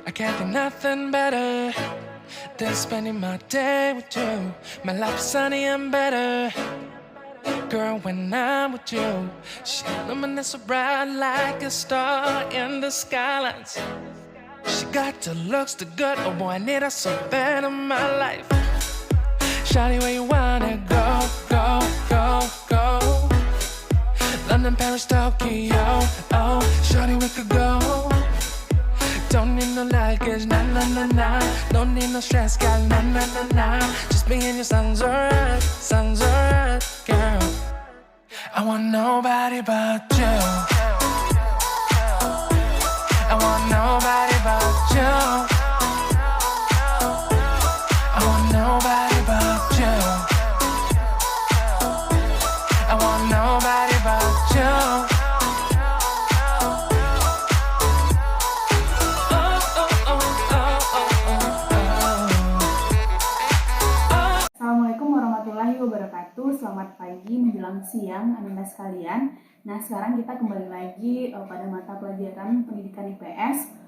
I can't think nothing better than spending my day with you. My life's sunny and better, girl, when I'm with you. She illuminates so bright like a star in the skylines. She got the looks, the good, oh boy, I need her so bad in my life. Shawty, where you wanna go, go, go, go? London, Paris, Tokyo, oh, shawty, we could go. Don't need no luggage, nah, nah, nah, nah. Don't need no stress, girl, nah, nah, nah, nah. Just being your sounds alright, girl. I want nobody but you. I want nobody but you. I want nobody but you. I want nobody but you. Assalamualaikum warahmatullahi wabarakatuh. Selamat pagi menjelang siang Anda sekalian. Nah, sekarang kita kembali lagi pada mata pelajaran pendidikan IPS.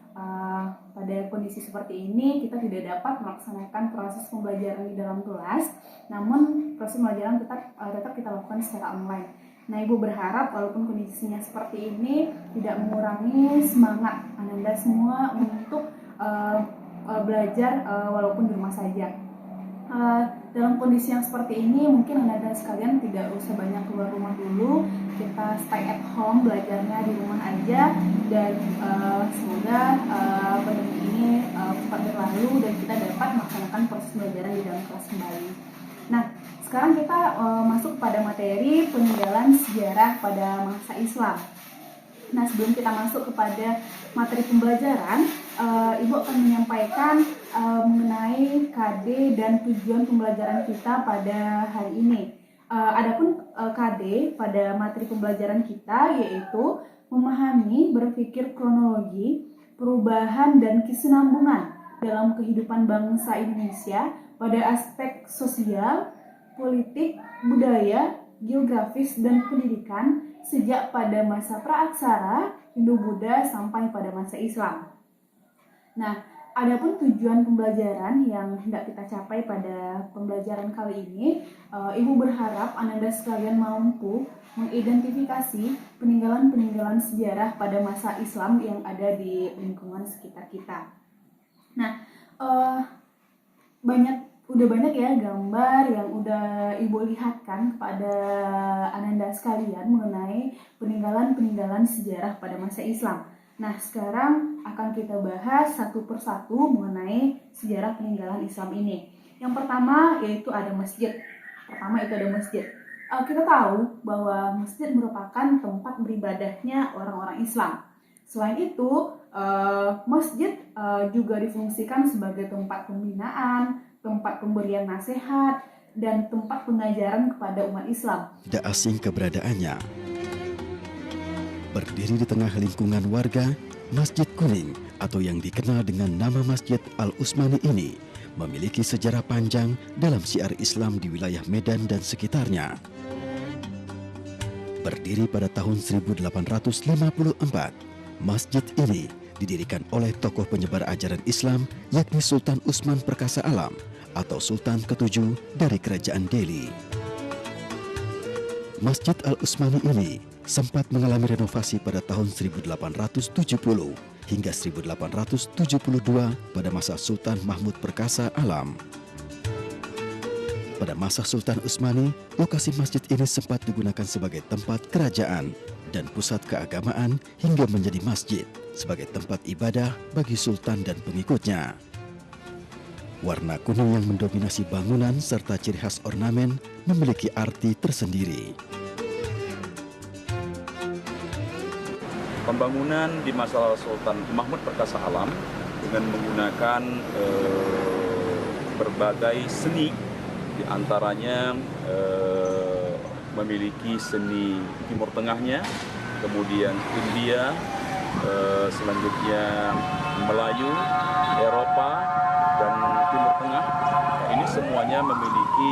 Pada kondisi seperti ini kita tidak dapat melaksanakan proses pembelajaran di dalam kelas, namun proses pembelajaran tetap kita lakukan secara online. Nah, Ibu berharap walaupun kondisinya seperti ini tidak mengurangi semangat Anda semua untuk belajar walaupun di rumah saja. Dalam kondisi yang seperti ini mungkin Anda sekalian tidak usah banyak keluar rumah dulu, kita stay at home, belajarnya di rumah aja, dan semoga pandemi ini cepat berlalu dan kita dapat melaksanakan proses belajar di dalam kelas kembali. Nah, sekarang kita masuk pada materi peninggalan sejarah pada masa Islam. Nah, sebelum kita masuk kepada materi pembelajaran, Ibu akan menyampaikan mengenai KD dan tujuan pembelajaran kita pada hari ini. Adapun KD pada materi pembelajaran kita yaitu memahami, berpikir kronologi, perubahan dan kesinambungan dalam kehidupan bangsa Indonesia pada aspek sosial, politik, budaya, geografis, dan pendidikan sejak pada masa praaksara, Hindu-Buddha sampai pada masa Islam. Nah, adapun tujuan pembelajaran yang hendak kita capai pada pembelajaran kali ini, Ibu berharap Anda sekalian mampu mengidentifikasi peninggalan-peninggalan sejarah pada masa Islam yang ada di lingkungan sekitar kita. Nah, udah banyak ya gambar yang udah Ibu lihatkan kepada Ananda sekalian mengenai peninggalan-peninggalan sejarah pada masa Islam. Nah, sekarang akan kita bahas satu persatu mengenai sejarah peninggalan Islam ini. Yang pertama yaitu ada masjid. Kita tahu bahwa masjid merupakan tempat beribadahnya orang-orang Islam. Selain itu, masjid juga difungsikan sebagai tempat pembinaan, tempat pemberian nasihat, dan tempat pengajaran kepada umat Islam. Tidak asing keberadaannya. Berdiri di tengah lingkungan warga, Masjid Kuning atau yang dikenal dengan nama Masjid Al-Utsmani ini memiliki sejarah panjang dalam syiar Islam di wilayah Medan dan sekitarnya. Berdiri pada tahun 1854, masjid ini didirikan oleh tokoh penyebar ajaran Islam yakni Sultan Utsman Perkasa Alam atau Sultan ke-7 dari Kerajaan Delhi. Masjid Al-Utsmani ini sempat mengalami renovasi pada tahun 1870 hingga 1872 pada masa Sultan Mahmud Perkasa Alam. Pada masa Sultan Utsmani, lokasi masjid ini sempat digunakan sebagai tempat kerajaan dan pusat keagamaan hingga menjadi masjid sebagai tempat ibadah bagi sultan dan pengikutnya. Warna kuning yang mendominasi bangunan serta ciri khas ornamen memiliki arti tersendiri. Pembangunan di masa Sultan Mahmud Perkasa Alam dengan menggunakan berbagai seni, di antaranya memiliki seni Timur Tengahnya, kemudian India, selanjutnya Melayu, Eropa, dan Timur Tengah. Ini semuanya memiliki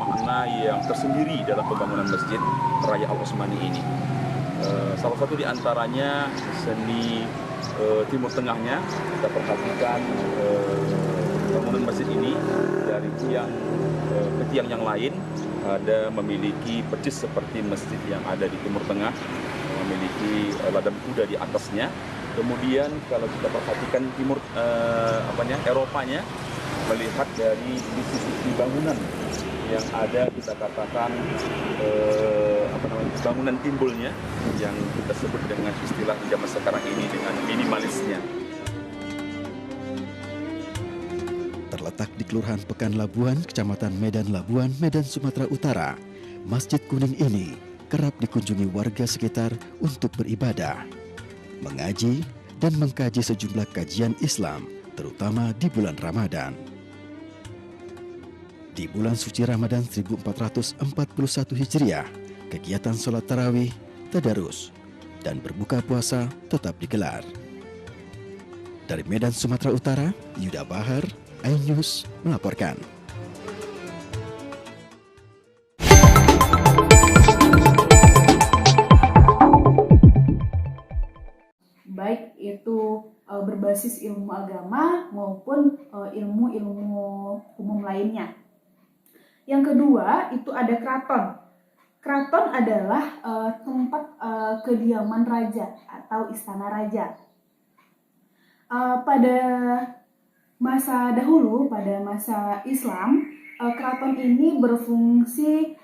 makna yang tersendiri dalam pembangunan Masjid Raya Al-Utsmani ini. Salah satu di antaranya seni timur tengahnya, kita perhatikan bangunan masjid ini dari tiang ke tiang yang lain ada memiliki persis seperti masjid yang ada di timur tengah, memiliki ladang kuda di atasnya. Kemudian kalau kita perhatikan timur Eropanya, melihat dari sisi bangunan yang ada, kita katakan bangunan timbulnya yang kita sebut dengan istilah zaman sekarang ini dengan minimalisnya. Terletak di Kelurahan Pekan Labuan, Kecamatan Medan Labuan, Medan, Sumatera Utara, Masjid Kuning ini kerap dikunjungi warga sekitar untuk beribadah, mengaji, dan mengkaji sejumlah kajian Islam, terutama di bulan Ramadan. Di bulan suci Ramadan 1441 Hijriah, kegiatan sholat tarawih, tadarus, dan berbuka puasa tetap digelar. Dari Medan, Sumatera Utara, Yuda Bahar, iNews melaporkan. Baik itu berbasis ilmu agama maupun ilmu-ilmu umum lainnya. Yang kedua itu ada keraton. Keraton adalah tempat kediaman raja atau istana raja. Pada masa dahulu, pada masa Islam, keraton ini berfungsi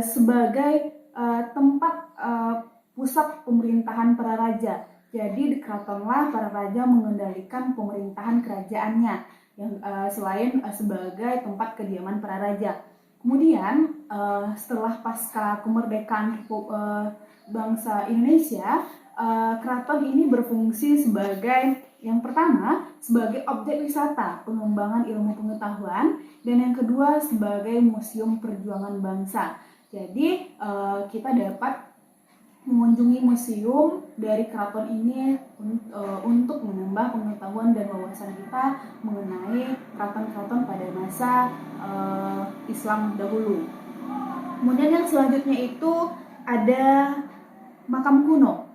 sebagai tempat pusat pemerintahan para raja. Jadi di keratonlah para raja mengendalikan pemerintahan kerajaannya, yang selain sebagai tempat kediaman para raja. Kemudian setelah pasca kemerdekaan bangsa Indonesia, keraton ini berfungsi sebagai yang pertama sebagai objek wisata pengembangan ilmu pengetahuan, dan yang kedua sebagai museum perjuangan bangsa. Jadi kita dapat mengunjungi museum dari keraton ini untuk menambah pengetahuan dan wawasan kita mengenai keraton-keraton pada masa Islam dahulu. Kemudian yang selanjutnya itu ada makam kuno.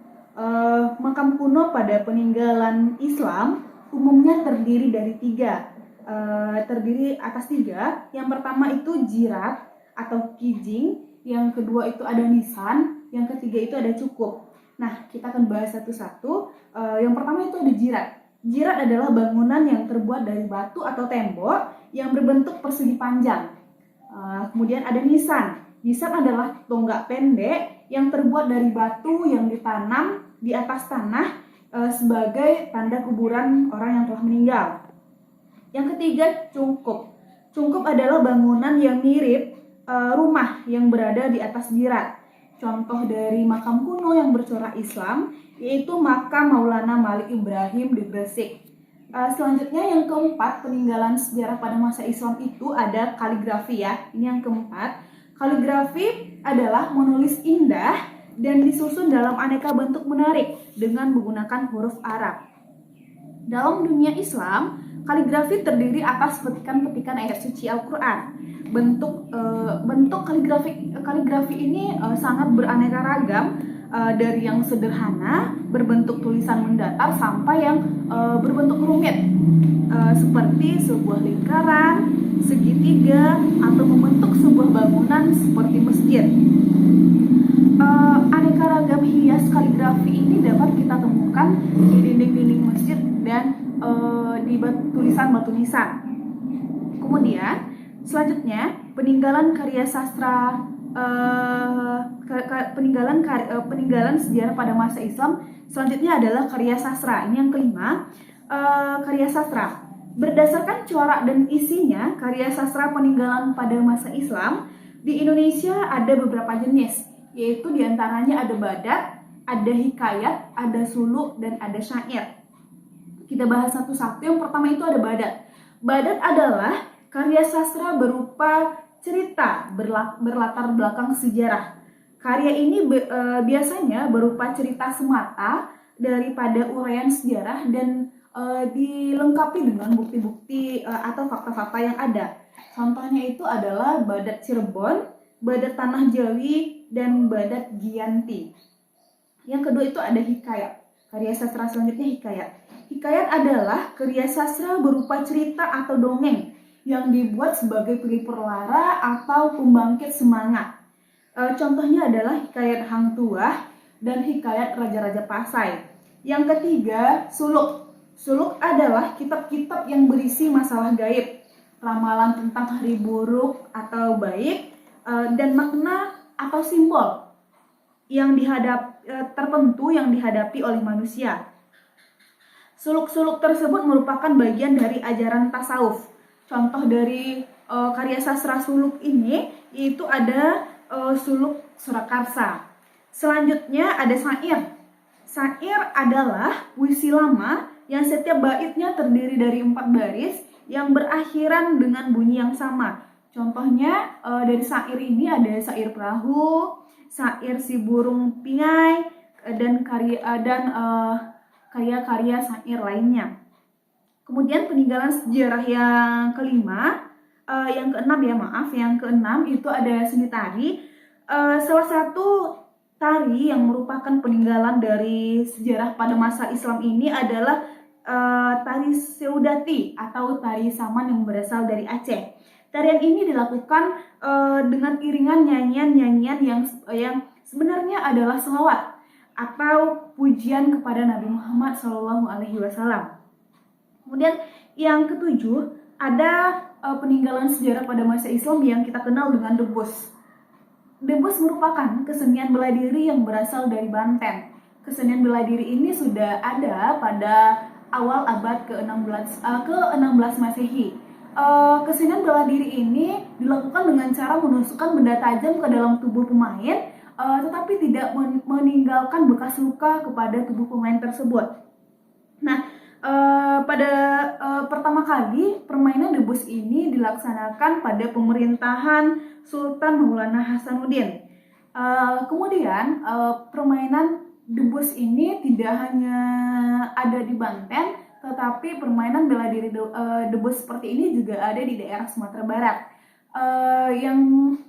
Makam kuno pada peninggalan Islam umumnya terdiri dari terdiri atas tiga. Yang pertama itu jirat atau kijing, yang kedua itu ada nisan, yang ketiga itu ada cukup. Nah, kita akan bahas satu-satu. Yang pertama itu ada jirat. Jirat adalah bangunan yang terbuat dari batu atau tembok yang berbentuk persegi panjang. Kemudian ada nisan. Nisan adalah tonggak pendek yang terbuat dari batu yang ditanam di atas tanah sebagai tanda kuburan orang yang telah meninggal. Yang ketiga, cungkup. Cungkup adalah bangunan yang mirip rumah yang berada di atas jirat. Contoh dari makam kuno yang bercorak Islam yaitu makam Maulana Malik Ibrahim di Gresik. Selanjutnya yang keempat, peninggalan sejarah pada masa Islam itu ada kaligrafi ya. Ini yang keempat. Kaligrafi adalah menulis indah dan disusun dalam aneka bentuk menarik dengan menggunakan huruf Arab. Dalam dunia Islam, kaligrafi terdiri atas petikan-petikan ayat suci Al-Quran. Bentuk kaligrafi ini sangat beraneka ragam, dari yang sederhana berbentuk tulisan mendatar sampai yang berbentuk rumit, seperti sebuah lingkaran, segitiga, atau membentuk sebuah bangunan seperti masjid. Aneka ragam hias kaligrafi ini dapat kita temukan di dinding-dinding masjid dan di tulisan batu nisan. Kemudian selanjutnya peninggalan karya sastra, peninggalan sejarah pada masa Islam. Selanjutnya adalah karya sastra. Ini yang kelima, karya sastra. Berdasarkan corak dan isinya, karya sastra peninggalan pada masa Islam di Indonesia ada beberapa jenis, yaitu diantaranya ada badat, ada hikayat, ada suluk, dan ada syair. Kita bahas satu-satu. Yang pertama itu ada badat. Badat adalah karya sastra berupa cerita berlatar belakang sejarah. Karya ini biasanya berupa cerita semata daripada uraian sejarah dan dilengkapi dengan bukti-bukti atau fakta-fakta yang ada. Contohnya itu adalah badat Cirebon, badat Tanah Jawi, dan badat Giyanti. Yang kedua itu ada hikayat. Karya sastra selanjutnya hikayat. Hikayat adalah karya sastra berupa cerita atau dongeng yang dibuat sebagai pelipur lara atau pembangkit semangat. Contohnya adalah hikayat Hang Tuah dan hikayat Raja-Raja Pasai. Yang ketiga, suluk. Suluk adalah kitab-kitab yang berisi masalah gaib, ramalan tentang hari buruk atau baik, dan makna atau simbol yang tertentu yang dihadapi oleh manusia. Suluk-suluk tersebut merupakan bagian dari ajaran tasawuf. Contoh dari karya sastra suluk ini yaitu ada suluk Surakarsa. Selanjutnya ada syair. Syair adalah puisi lama yang setiap baitnya terdiri dari 4 baris yang berakhiran dengan bunyi yang sama. Contohnya dari syair ini ada syair perahu, syair si burung pingai, dan karya-karya syair lainnya. Kemudian peninggalan sejarah yang keenam itu ada seni tari. Salah satu tari yang merupakan peninggalan dari sejarah pada masa Islam ini adalah tari Seudati atau tari Saman yang berasal dari Aceh. Tarian ini dilakukan dengan iringan nyanyian-nyanyian yang sebenarnya adalah selawat atau pujian kepada Nabi Muhammad SAW. Kemudian yang ketujuh ada peninggalan sejarah pada masa Islam yang kita kenal dengan debus. Debus merupakan kesenian bela diri yang berasal dari Banten. Kesenian bela diri ini sudah ada pada awal abad ke-16 Masehi. Kesenian bela diri ini dilakukan dengan cara menusukkan benda tajam ke dalam tubuh pemain, tetapi tidak meninggalkan bekas luka kepada tubuh pemain tersebut. Nah, pada pertama kali permainan debus ini dilaksanakan pada pemerintahan Sultan Maulana Hasanuddin. Kemudian permainan debus ini tidak hanya ada di Banten, tetapi permainan bela diri debus seperti ini juga ada di daerah Sumatera Barat. Yang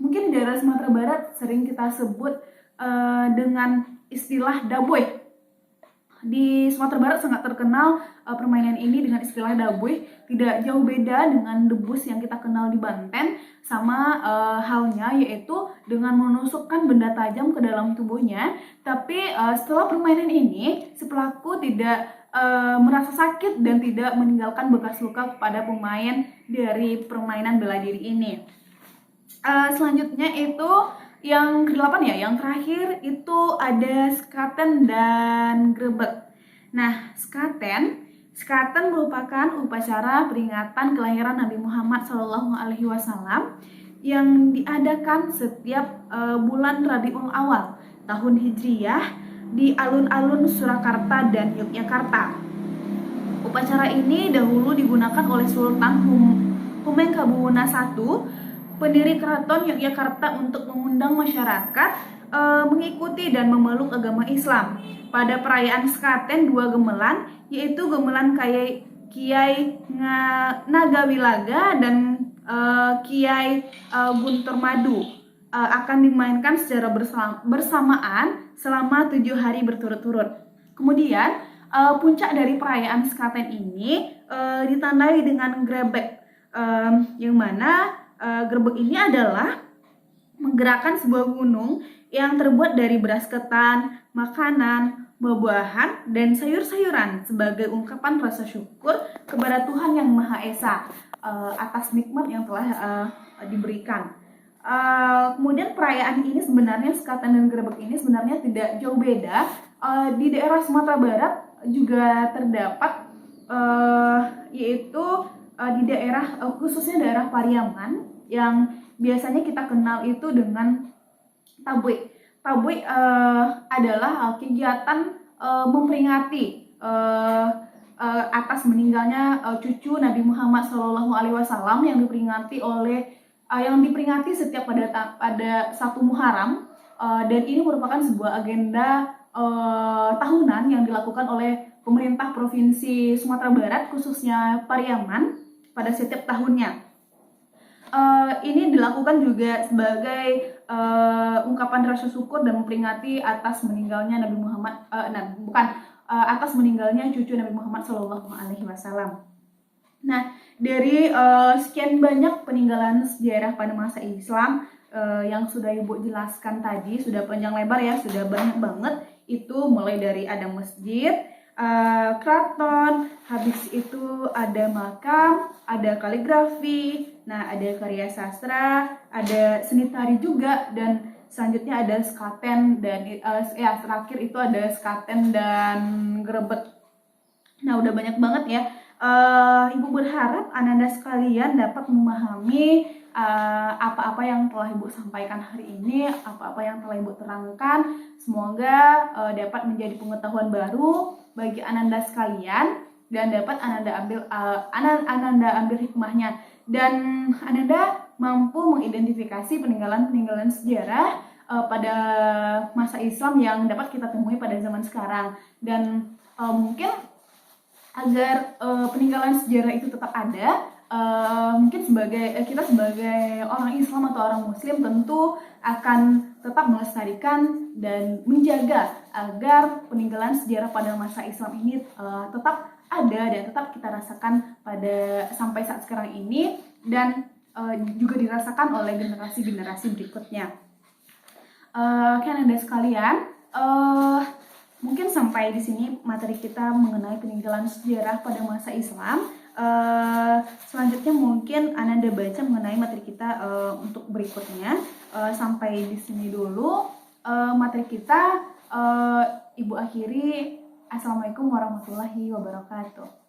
mungkin di daerah Sumatera Barat sering kita sebut dengan istilah daboy. Di Sumatera Barat sangat terkenal permainan ini dengan istilah daboy. Tidak jauh beda dengan debus yang kita kenal di Banten. Sama halnya yaitu dengan menusukkan benda tajam ke dalam tubuhnya. Tapi setelah permainan ini, si pelaku tidak merasa sakit dan tidak meninggalkan bekas luka kepada pemain dari permainan bela diri ini. Selanjutnya itu yang ke-8 ya, yang terakhir itu ada sekaten dan grebek. Nah, sekaten merupakan upacara peringatan kelahiran Nabi Muhammad SAW yang diadakan setiap bulan Rabiul Awal tahun Hijriyah di alun-alun Surakarta dan Yogyakarta. Upacara ini dahulu digunakan oleh Sultan Hamengkubuwono I, pendiri Keraton Yogyakarta, untuk mengundang masyarakat mengikuti dan memeluk agama Islam. Pada perayaan sekaten, 2 gamelan, yaitu gamelan Kiai Nagawilaga dan Kiai Guntur Madu, akan dimainkan secara bersamaan selama 7 hari berturut-turut. Kemudian puncak dari perayaan sekaten ini ditandai dengan grebek, yang mana grebek ini adalah menggerakkan sebuah gunung yang terbuat dari beras ketan, makanan, buah-buahan, dan sayur-sayuran sebagai ungkapan rasa syukur kepada Tuhan Yang Maha Esa atas nikmat yang telah diberikan. Kemudian perayaan ini sebenarnya, sekaten dan grebek ini sebenarnya tidak jauh beda. Di daerah Sumatera Barat juga terdapat, yaitu di daerah khususnya daerah Pariaman yang biasanya kita kenal itu dengan tabui. Tabui adalah kegiatan memperingati atas meninggalnya cucu Nabi Muhammad SAW yang diperingati setiap pada 1 Muharram, dan ini merupakan sebuah agenda tahunan yang dilakukan oleh pemerintah Provinsi Sumatera Barat khususnya Pariaman pada setiap tahunnya. Ini dilakukan juga sebagai ungkapan rasa syukur dan memperingati atas meninggalnya Nabi Muhammad, atas meninggalnya cucu Nabi Muhammad SAW. Nah, dari sekian banyak peninggalan sejarah pada masa Islam yang sudah Ibu jelaskan tadi, sudah panjang lebar ya, sudah banyak banget. Itu mulai dari ada masjid, keraton, habis itu ada makam, ada kaligrafi, nah ada karya sastra, ada seni tari juga, dan selanjutnya ada sekaten dan terakhir itu ada sekaten dan grebek. Nah, udah banyak banget ya. Ibu berharap Ananda sekalian dapat memahami apa-apa yang telah Ibu sampaikan hari ini, apa-apa yang telah Ibu terangkan. Semoga dapat menjadi pengetahuan baru bagi Ananda sekalian dan dapat Ananda ambil hikmahnya, dan Ananda mampu mengidentifikasi peninggalan-peninggalan sejarah pada masa Islam yang dapat kita temui pada zaman sekarang. Dan mungkin agar peninggalan sejarah itu tetap ada, mungkin kita sebagai orang Islam atau orang Muslim tentu akan tetap melestarikan dan menjaga agar peninggalan sejarah pada masa Islam ini tetap ada dan tetap kita rasakan pada sampai saat sekarang ini, dan juga dirasakan oleh generasi-generasi berikutnya. Kan Anda sekalian, mungkin sampai di sini materi kita mengenai peninggalan sejarah pada masa Islam. Selanjutnya mungkin Ananda baca mengenai materi kita untuk berikutnya. Sampai di sini dulu materi kita. Ibu akhiri. Assalamualaikum warahmatullahi wabarakatuh.